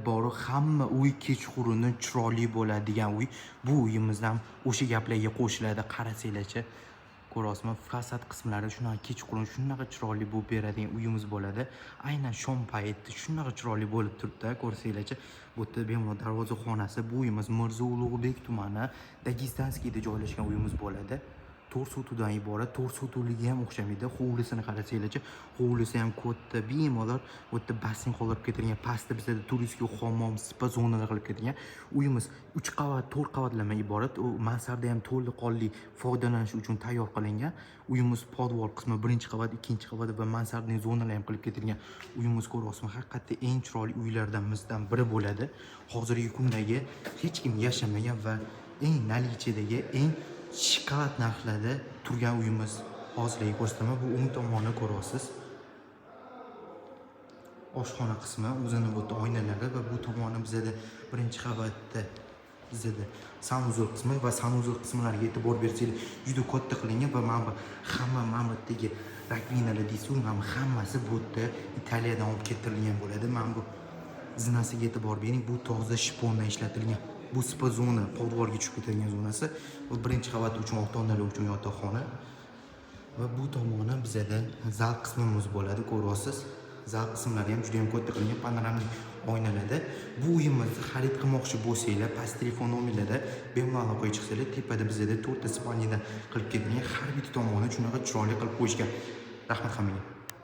bori hamma uy kechquruni chiroyli bo'ladigan uy. Bu uyimizda ham o'sha gaplarga qo'shiladi. Qarasanglarchi, ko'rasizmi? Fasad qismlari shunaqa kechqurun shunaqa chiroyli bo'lib beradigan uyimiz bo'ladi. Aynan shom payti shunaqa chiroyli bo'lib turibdi, ko'rsanglarchi. Bu yerda bemalol darvozaxonasi. Bu uyimiz Mirzo Ulug'bek tumani Dagestanskiyda joylashgan uyimiz bo'ladi. 4 sotudan iborat. 4 sotuligiga ham o'xshamaydi. Hovlisini qarasanglarchi, hovlisi ham katta, bemalol bu yerda basseyn qoldirib ketilgan. Pastda bizda turistik hammom, spa zonalar qilib ketilgan. Uyimiz 3 qavat, 4 qavatlardan iborat. U mansarda ham to'liqonli foydalanish uchun tayyor qilingan. Uyimiz podvol qismi 1-qavat, 2-qavat va mansardli zonalar ham qilib ketilgan. Uyimiz ko'ryapsizmi, haqiqatda eng chiroyli uylardan biri bo'ladi. Hozirgi kundagi hech kim yashamagan va eng nalichedagi eng shokolad narxlarda turgan uyimiz. Hozirgi ko'rsataman. Bu o'ng tomonni ko'ryapsiz. Oshxona qismi, o'zini bu oynalari va bu tomoni bizda 1-qavatda bizda sanuzor qismi va sanuzor qismlariga e'tibor bersanglar juda katta qilingan va mana bu hamma mamlaktdagi rakvinalar deysiz, mana hammasi bu yerda Italiyadan olib keltirilgan bo'ladi. Mana bu zinasiga e'tibor bering. Bu toza shipondan ishlatilgan. Bu spa zona, podvolga tushib ketadigan zonasi. Bu 1-qavat uchun ota-onalar uchun yotoqxona. Va bu tomoni bizda zal qismimiz bo'ladi, ko'ryapsiz. Zal qismlari ham juda ham katta qilingan panoramik oynalarda. Bu uyimizni xarid qilmoqchi bo'lsanglar, past telefon nomerlarda bemalol aloqaga chiqsanglar, tepada bizda 4 ta spalniyadan qilib ketilgan, har bitta tomoni shunaqa chiroyli qilib qo'yishgan. Rahmat hammaga.